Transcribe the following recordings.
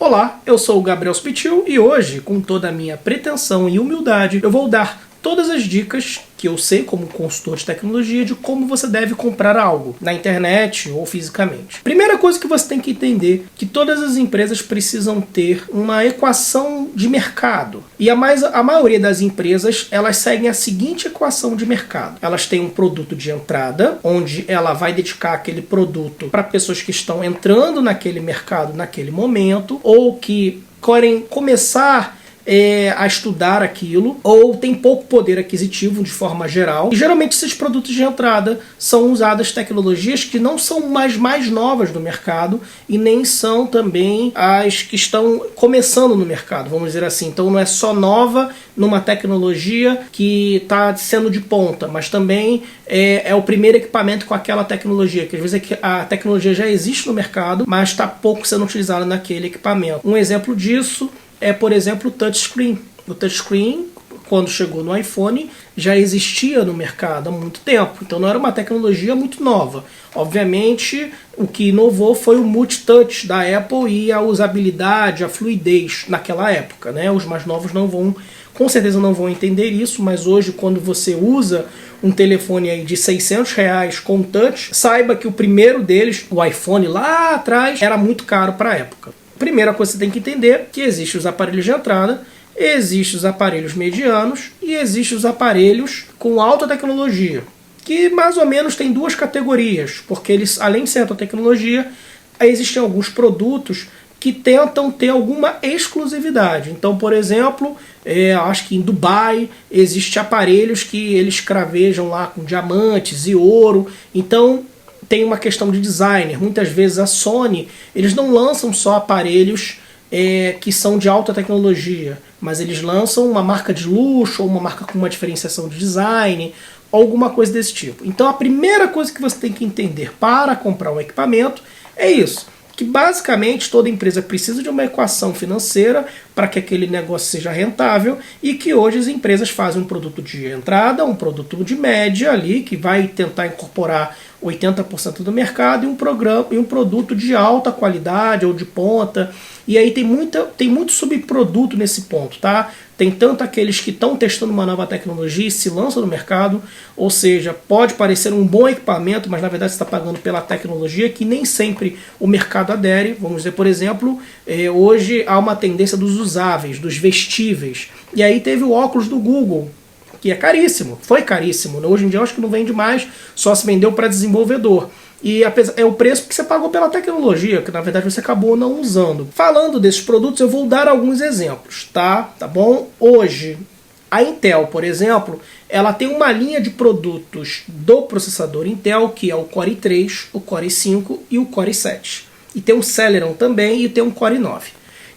Olá, eu sou o Gabriel Spitil e hoje, com toda a minha pretensão e humildade, eu vou dar todas as dicas que eu sei como consultor de tecnologia de como você deve comprar algo na internet ou fisicamente. Primeira coisa que você tem que entender é que todas as empresas precisam ter uma equação de mercado. E a maioria das empresas, elas seguem a seguinte equação de mercado. Elas têm um produto de entrada, onde ela vai dedicar aquele produto para pessoas que estão entrando naquele mercado naquele momento, ou que querem começar a estudar aquilo, ou tem pouco poder aquisitivo de forma geral. E geralmente esses produtos de entrada são usadas tecnologias que não são mais novas do mercado e nem são também as que estão começando no mercado, vamos dizer assim. Então não é só nova numa tecnologia que está sendo de ponta, mas também é o primeiro equipamento com aquela tecnologia, que às vezes a tecnologia já existe no mercado, mas está pouco sendo utilizada naquele equipamento. Um exemplo disso é, por exemplo, o touchscreen. O touchscreen, quando chegou no iPhone, já existia no mercado há muito tempo. Então não era uma tecnologia muito nova. Obviamente, o que inovou foi o multitouch da Apple e a usabilidade, a fluidez naquela época, né? Os mais novos com certeza não vão entender isso, mas hoje, quando você usa um telefone aí de R$600 com touch, saiba que o primeiro deles, o iPhone lá atrás, era muito caro para a época. Primeira coisa que você tem que entender é que existem os aparelhos de entrada, existem os aparelhos medianos e existem os aparelhos com alta tecnologia, que mais ou menos tem duas categorias, porque eles, além de ser alta tecnologia, existem alguns produtos que tentam ter alguma exclusividade. Então, por exemplo, acho que em Dubai existem aparelhos que eles cravejam lá com diamantes e ouro. Então tem uma questão de designer. Muitas vezes a Sony, eles não lançam só aparelhos que são de alta tecnologia, mas eles lançam uma marca de luxo, ou uma marca com uma diferenciação de design, alguma coisa desse tipo. Então a primeira coisa que você tem que entender para comprar um equipamento é isso, que basicamente toda empresa precisa de uma equação financeira para que aquele negócio seja rentável, e que hoje as empresas fazem um produto de entrada, um produto de média ali, que vai tentar incorporar 80% do mercado, e um produto de alta qualidade ou de ponta. E aí tem muito subproduto nesse ponto, tá? Tem tanto aqueles que estão testando uma nova tecnologia e se lançam no mercado, ou seja, pode parecer um bom equipamento, mas na verdade você está pagando pela tecnologia que nem sempre o mercado adere. Vamos dizer, por exemplo, hoje há uma tendência dos usáveis, dos vestíveis. E aí teve o óculos do Google, que é caríssimo, foi caríssimo. Hoje em dia eu acho que não vende mais, só se vendeu para desenvolvedor. E é o preço que você pagou pela tecnologia, que na verdade você acabou não usando. Falando desses produtos, eu vou dar alguns exemplos, tá bom? Hoje, a Intel, por exemplo, ela tem uma linha de produtos do processador Intel, que é o Core i3, o Core i5 e o Core i7. E tem um Celeron também e tem um Core i9.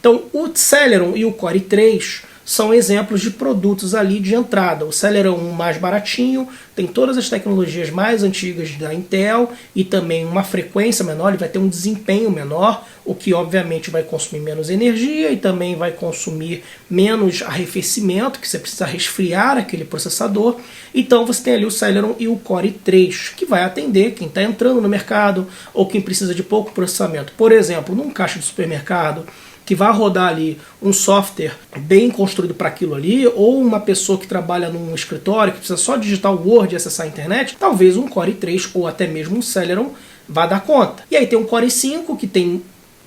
Então, o Celeron e o Core i3 são exemplos de produtos ali de entrada. O Celeron mais baratinho, tem todas as tecnologias mais antigas da Intel e também uma frequência menor, ele vai ter um desempenho menor, o que obviamente vai consumir menos energia e também vai consumir menos arrefecimento, que você precisa resfriar aquele processador. Então você tem ali o Celeron e o Core i3, que vai atender quem está entrando no mercado ou quem precisa de pouco processamento. Por exemplo, num caixa de supermercado, que vai rodar ali um software bem construído para aquilo ali, ou uma pessoa que trabalha num escritório que precisa só digitar o Word e acessar a internet, talvez um Core i3 ou até mesmo um Celeron vá dar conta. E aí tem um Core i5 que tem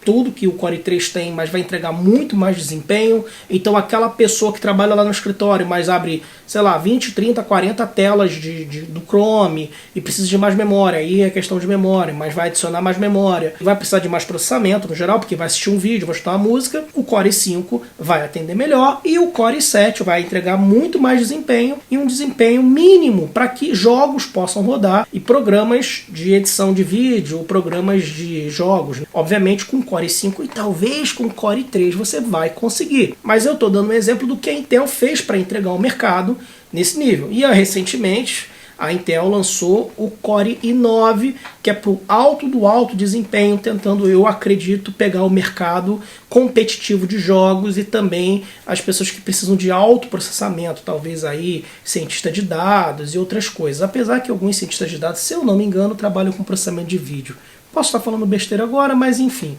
tudo que o Core i3 tem, mas vai entregar muito mais desempenho. Então aquela pessoa que trabalha lá no escritório, mas abre, sei lá, 20, 30, 40 telas do Chrome e precisa de mais memória, aí é questão de memória, mas vai adicionar mais memória, vai precisar de mais processamento no geral, porque vai assistir um vídeo, vai escutar uma música, o Core i5 vai atender melhor e o Core i7 vai entregar muito mais desempenho e um desempenho mínimo para que jogos possam rodar e programas de edição de vídeo ou programas de jogos, né? Obviamente com Core i5 e talvez com Core i3 você vai conseguir. Mas eu estou dando um exemplo do que a Intel fez para entregar ao mercado nesse nível. E recentemente a Intel lançou o Core i9, que é para o alto desempenho, tentando, eu acredito, pegar o mercado competitivo de jogos e também as pessoas que precisam de alto processamento, talvez aí cientista de dados e outras coisas. Apesar que alguns cientistas de dados, se eu não me engano, trabalham com processamento de vídeo. Posso estar falando besteira agora, mas enfim.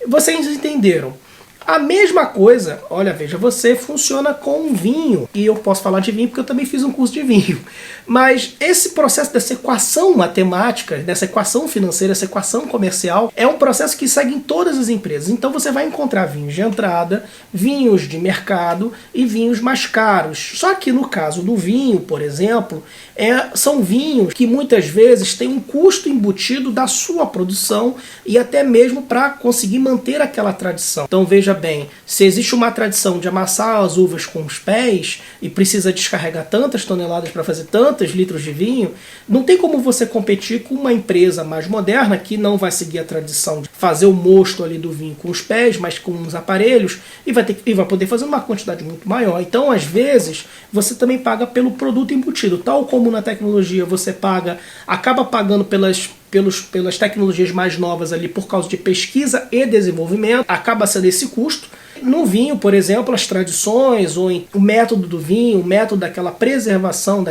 Vocês entenderam. A mesma coisa, olha, veja você, funciona com vinho. E eu posso falar de vinho porque eu também fiz um curso de vinho. Mas esse processo dessa equação matemática, dessa equação financeira, essa equação comercial, é um processo que segue em todas as empresas. Então você vai encontrar vinhos de entrada, vinhos de mercado e vinhos mais caros. Só que no caso do vinho, por exemplo, são vinhos que muitas vezes têm um custo embutido da sua produção e até mesmo para conseguir manter aquela tradição. Então veja bem, se existe uma tradição de amassar as uvas com os pés e precisa descarregar tantas toneladas para fazer tantos litros de vinho, não tem como você competir com uma empresa mais moderna que não vai seguir a tradição de fazer o mosto ali do vinho com os pés, mas com uns aparelhos, e vai poder fazer uma quantidade muito maior. Então, às vezes, você também paga pelo produto embutido, tal como na tecnologia você acaba pagando pelas tecnologias mais novas ali por causa de pesquisa e desenvolvimento, acaba sendo esse custo. No vinho, por exemplo, as tradições, ou o método do vinho, o método daquela preservação,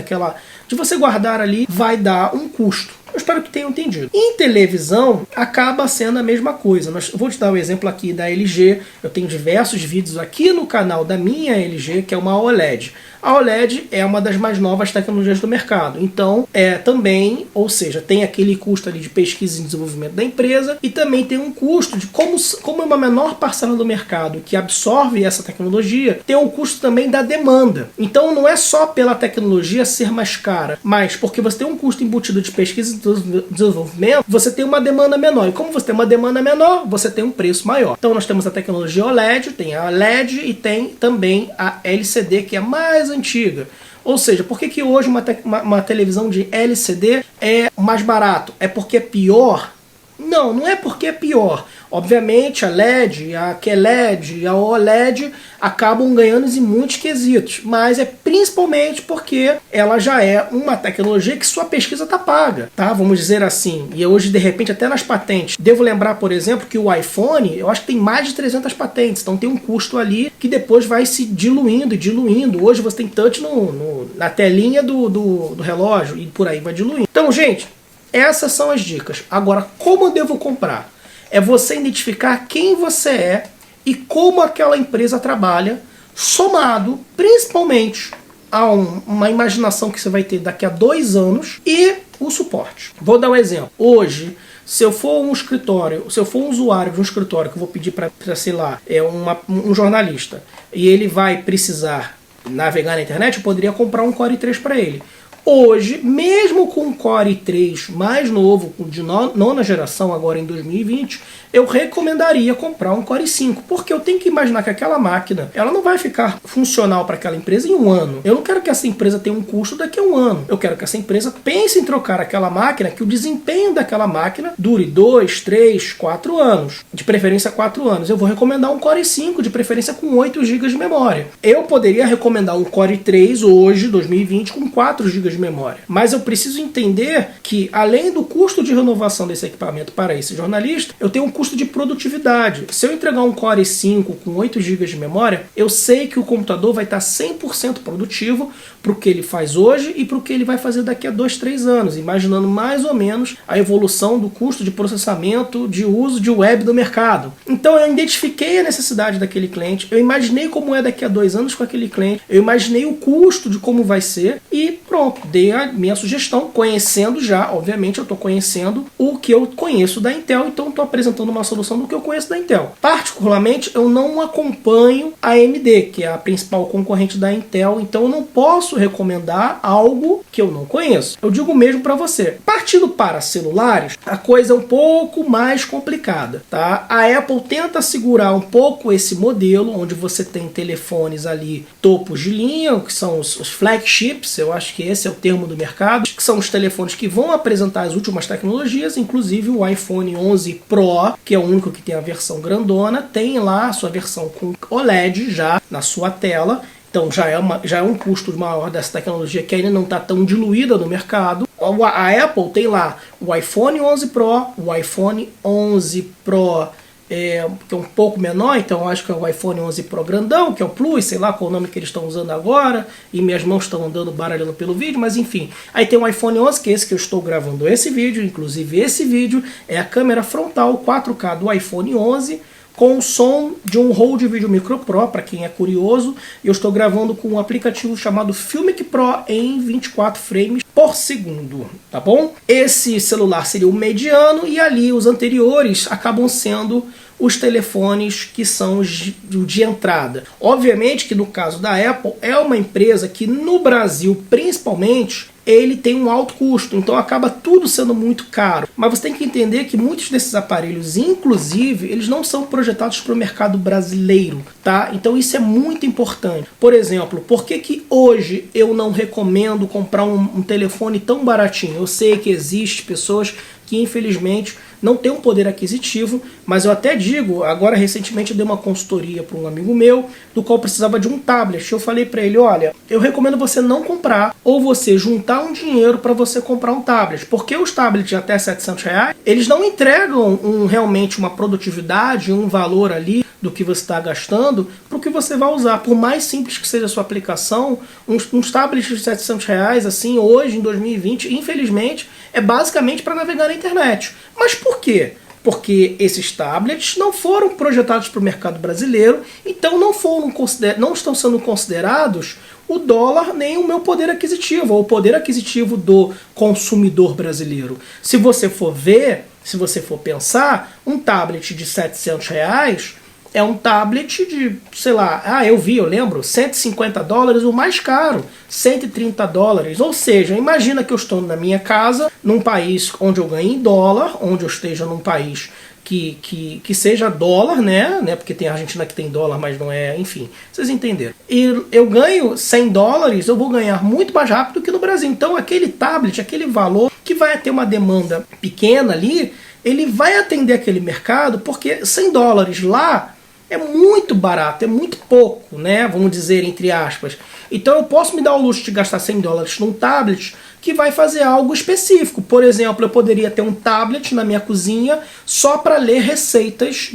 de você guardar ali, vai dar um custo. Eu espero que tenham entendido. Em televisão, acaba sendo a mesma coisa. Eu vou te dar o exemplo aqui da LG. Eu tenho diversos vídeos aqui no canal da minha LG, que é uma OLED. A OLED é uma das mais novas tecnologias do mercado. Então, também, ou seja, tem aquele custo ali de pesquisa e desenvolvimento da empresa e também tem um custo de como é uma menor parcela do mercado que absorve essa tecnologia, tem um custo também da demanda. Então, não é só pela tecnologia ser mais cara, mas porque você tem um custo embutido de pesquisa e desenvolvimento, você tem uma demanda menor. E como você tem uma demanda menor, você tem um preço maior. Então, nós temos a tecnologia OLED, tem a LED e tem também a LCD, que é mais antiga. Ou seja, por que hoje uma televisão de LCD é mais barato? É porque é pior? Não, não é porque é pior. Obviamente a LED, a QLED e a OLED acabam ganhando em muitos quesitos, mas é principalmente porque ela já é uma tecnologia que sua pesquisa está paga, tá? Vamos dizer assim. E hoje, de repente, até nas patentes. Devo lembrar, por exemplo, que o iPhone, eu acho que tem mais de 300 patentes, então tem um custo ali que depois vai se diluindo e diluindo. Hoje você tem touch na telinha do relógio e por aí vai diluindo. Então, gente, essas são as dicas. Agora, como eu devo comprar? É você identificar quem você é e como aquela empresa trabalha, somado principalmente a uma imaginação que você vai ter daqui a 2 anos e o suporte. Vou dar um exemplo. Hoje, se eu for um usuário de um escritório que eu vou pedir para, sei lá, um jornalista, e ele vai precisar navegar na internet, eu poderia comprar um Core i3 para ele. Hoje, mesmo com o Core i3 mais novo, de 9ª geração, agora em 2020, eu recomendaria comprar um Core i5, porque eu tenho que imaginar que aquela máquina ela não vai ficar funcional para aquela empresa em 1 ano. Eu não quero que essa empresa tenha um custo daqui a 1 ano. Eu quero que essa empresa pense em trocar aquela máquina, que o desempenho daquela máquina dure 2, 3, 4 anos. De preferência 4 anos. Eu vou recomendar um Core i5, de preferência com 8 GB de memória. Eu poderia recomendar um Core i3 hoje, 2020, com 4 GB de memória. Mas eu preciso entender que, além do custo de renovação desse equipamento para esse jornalista, eu tenho um custo de produtividade. Se eu entregar um Core i5 com 8 GB de memória, eu sei que o computador vai estar 100% produtivo para o que ele faz hoje e para o que ele vai fazer daqui a 2, 3 anos, imaginando mais ou menos a evolução do custo de processamento de uso de web do mercado. Então eu identifiquei a necessidade daquele cliente, eu imaginei como é daqui a 2 anos com aquele cliente, eu imaginei o custo de como vai ser e pronto, dei a minha sugestão, conhecendo já, obviamente eu estou conhecendo o que eu conheço da Intel, então estou apresentando uma solução do que eu conheço da Intel. Particularmente, eu não acompanho a AMD, que é a principal concorrente da Intel, então eu não posso recomendar algo que eu não conheço. Eu digo mesmo para você. Partindo para celulares, a coisa é um pouco mais complicada, tá? A Apple tenta segurar um pouco esse modelo, onde você tem telefones ali topos de linha, que são os flagships, eu acho que esse é o termo do mercado, que são os telefones que vão apresentar as últimas tecnologias, inclusive o iPhone 11 Pro, que é o único que tem a versão grandona, tem lá a sua versão com OLED já na sua tela. Então já é um custo maior dessa tecnologia que ainda não está tão diluída no mercado. A Apple tem lá o iPhone 11 Pro, o iPhone 11 Pro que é um pouco menor, então eu acho que é o iPhone 11 Pro grandão, que é o Plus, sei lá qual o nome que eles estão usando agora, e minhas mãos estão andando baralhando pelo vídeo, mas enfim. Aí tem o iPhone 11, que é esse que eu estou gravando esse vídeo, inclusive esse vídeo é a câmera frontal 4K do iPhone 11, com o som de um Rode VideoMicro Pro, para quem é curioso. Eu estou gravando com um aplicativo chamado Filmic Pro em 24 frames por segundo, tá bom? Esse celular seria o mediano e ali os anteriores acabam sendo os telefones que são de entrada. Obviamente que no caso da Apple é uma empresa que no Brasil principalmente ele tem um alto custo, então acaba tudo sendo muito caro. Mas você tem que entender que muitos desses aparelhos, inclusive, eles não são projetados para o mercado brasileiro, tá? Então isso é muito importante. Por exemplo, por que hoje eu não recomendo comprar um telefone tão baratinho? Eu sei que existem pessoas que infelizmente não tem um poder aquisitivo, mas eu até digo, agora recentemente eu dei uma consultoria para um amigo meu, do qual precisava de um tablet. Eu falei para ele, olha, eu recomendo você não comprar, ou você juntar um dinheiro para você comprar um tablet, porque os tablets de até R$700, eles não entregam realmente uma produtividade, um valor ali do que você está gastando para o que você vai usar. Por mais simples que seja a sua aplicação, uns tablets de R$700, assim, hoje em 2020, infelizmente, é basicamente para navegar na internet. Mas por quê? Porque esses tablets não foram projetados para o mercado brasileiro, então não estão sendo considerados o dólar nem o meu poder aquisitivo, ou o poder aquisitivo do consumidor brasileiro. Se você for ver, se você for pensar, um tablet de R$700 é um tablet de, sei lá, eu lembro, $150, o mais caro, $130. Ou seja, imagina que eu estou na minha casa, num país onde eu ganho em dólar, onde eu esteja num país que seja dólar, né? Porque tem a Argentina que tem dólar, mas não é, enfim, vocês entenderam. E eu ganho $100, eu vou ganhar muito mais rápido que no Brasil. Então aquele tablet, aquele valor que vai ter uma demanda pequena ali, ele vai atender aquele mercado, porque $100 lá é muito barato, é muito pouco, né? Vamos dizer, entre aspas. Então eu posso me dar o luxo de gastar $100 num tablet que vai fazer algo específico. Por exemplo, eu poderia ter um tablet na minha cozinha só para ler receitas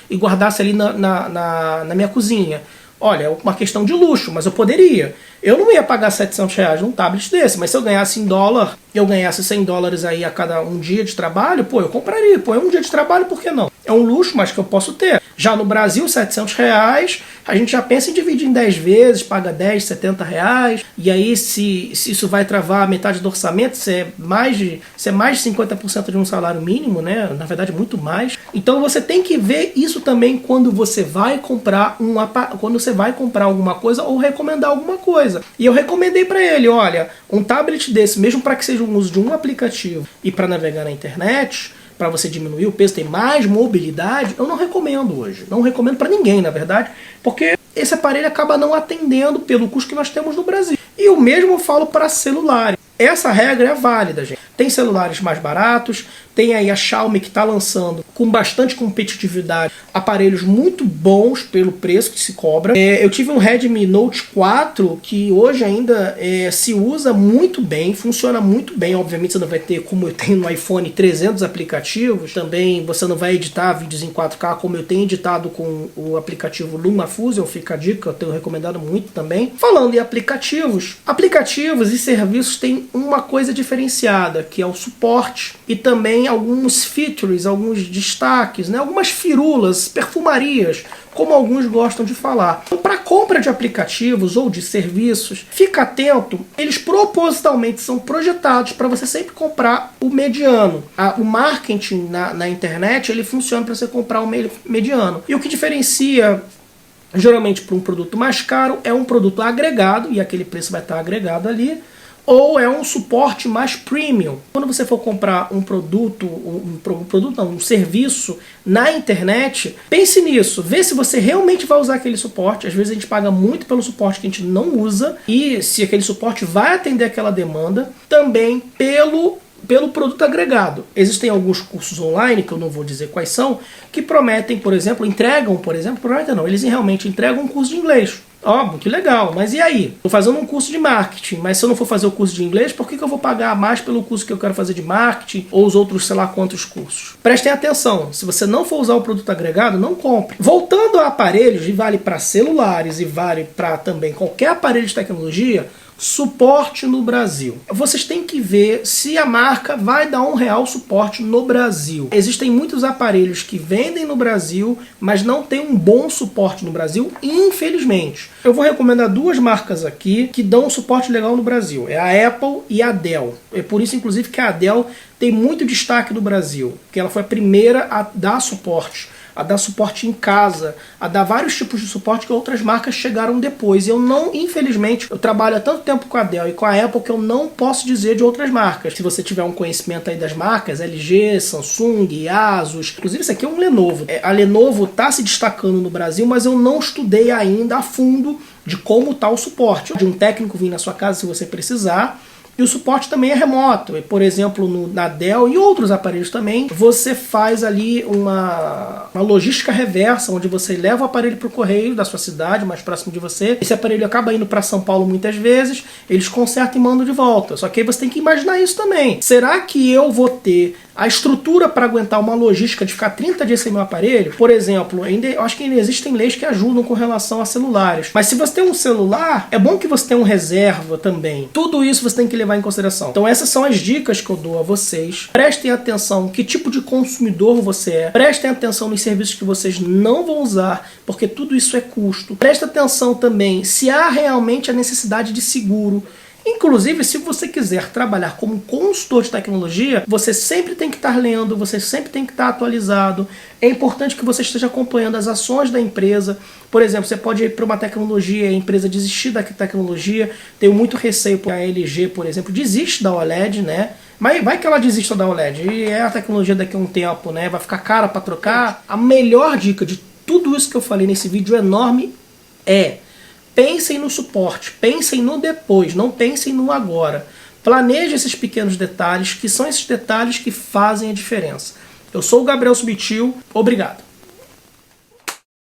e guardasse ali na minha cozinha. Olha, é uma questão de luxo, mas eu poderia. Eu não ia pagar R$700 num tablet desse, mas se eu ganhasse em dólar, eu ganhasse $100 aí a cada um dia de trabalho, eu compraria. É um dia de trabalho, por que não? É um luxo, mas que eu posso ter. Já no Brasil, R$700, a gente já pensa em dividir em 10 vezes, paga 10, R$70, e aí se isso vai travar metade do orçamento, se é mais de 50% de um salário mínimo, né? Na verdade, muito mais. Então você tem que ver isso também quando você vai comprar alguma coisa ou recomendar alguma coisa. E eu recomendei para ele, olha, um tablet desse, mesmo para que seja um uso de um aplicativo e para navegar na internet, para você diminuir o peso, ter mais mobilidade, eu não recomendo hoje. Não recomendo para ninguém, na verdade, porque esse aparelho acaba não atendendo pelo custo que nós temos no Brasil. E o mesmo eu falo para celulares. Essa regra é válida, gente. Tem celulares mais baratos, tem aí a Xiaomi que está lançando com bastante competitividade aparelhos muito bons pelo preço que se cobra. Eu tive um Redmi Note 4 que hoje ainda se usa muito bem, funciona muito bem. Obviamente você não vai ter, como eu tenho no iPhone, 300 aplicativos. Também você não vai editar vídeos em 4K como eu tenho editado com o aplicativo LumaFusion, fica a dica, eu tenho recomendado muito também. Falando em aplicativos e serviços têm uma coisa diferenciada, que é o suporte e também alguns features, alguns destaques, né? Algumas firulas, perfumarias, como alguns gostam de falar. Então, para compra de aplicativos ou de serviços, fica atento, eles propositalmente são projetados para você sempre comprar o mediano. O marketing na internet, ele funciona para você comprar o mediano. E o que diferencia geralmente para um produto mais caro é um produto agregado, e aquele preço vai estar agregado ali, ou é um suporte mais premium. Quando você for comprar um um serviço na internet, pense nisso, vê se você realmente vai usar aquele suporte. Às vezes a gente paga muito pelo suporte que a gente não usa, e se aquele suporte vai atender aquela demanda, também pelo produto agregado. Existem alguns cursos online, que eu não vou dizer quais são, que prometem, eles realmente entregam um curso de inglês. Óbvio, que legal, mas e aí? Estou fazendo um curso de marketing, mas se eu não for fazer o curso de inglês, por que eu vou pagar mais pelo curso que eu quero fazer de marketing ou os outros sei lá quantos cursos? Prestem atenção, se você não for usar o produto agregado, não compre. Voltando a aparelhos, e vale para celulares e vale para também qualquer aparelho de tecnologia, Suporte no Brasil. Vocês têm que ver se a marca vai dar um real suporte no Brasil. Existem muitos aparelhos que vendem no Brasil, mas não tem um bom suporte no Brasil, infelizmente. Eu vou recomendar duas marcas aqui que dão um suporte legal no Brasil. É a Apple e a Dell. É por isso, inclusive, que a Dell tem muito destaque no Brasil, porque ela foi a primeira a dar suporte em casa, a dar vários tipos de suporte que outras marcas chegaram depois. E eu não, infelizmente, eu trabalho há tanto tempo com a Dell e com a Apple que eu não posso dizer de outras marcas. Se você tiver um conhecimento aí das marcas, LG, Samsung, Asus, inclusive isso aqui é um Lenovo. A Lenovo está se destacando no Brasil, mas eu não estudei ainda a fundo de como está o suporte. De um técnico vir na sua casa se você precisar. E o suporte também é remoto. Por exemplo, na Dell e outros aparelhos também, você faz ali uma logística reversa, onde você leva o aparelho para o correio da sua cidade, mais próximo de você. Esse aparelho acaba indo para São Paulo muitas vezes, eles consertam e mandam de volta. Só que aí você tem que imaginar isso também. Será que eu vou ter a estrutura para aguentar uma logística de ficar 30 dias sem meu aparelho? Por exemplo, eu acho que ainda existem leis que ajudam com relação a celulares. Mas se você tem um celular, é bom que você tenha um reserva também. Tudo isso você tem que levar em consideração. Então essas são as dicas que eu dou a vocês. Prestem atenção que tipo de consumidor você é. Prestem atenção nos serviços que vocês não vão usar, porque tudo isso é custo. Prestem atenção também se há realmente a necessidade de seguro. Inclusive, se você quiser trabalhar como consultor de tecnologia, você sempre tem que estar lendo, você sempre tem que estar atualizado. É importante que você esteja acompanhando as ações da empresa. Por exemplo, você pode ir para uma tecnologia e a empresa desistir da tecnologia. Tenho muito receio por a LG, por exemplo, desiste da OLED, né? Mas vai que ela desista da OLED e é a tecnologia daqui a um tempo, né? Vai ficar cara para trocar. A melhor dica de tudo isso que eu falei nesse vídeo enorme é: pensem no suporte, pensem no depois, não pensem no agora. Planeje esses pequenos detalhes, que são esses detalhes que fazem a diferença. Eu sou o Gabriel Subtil, obrigado.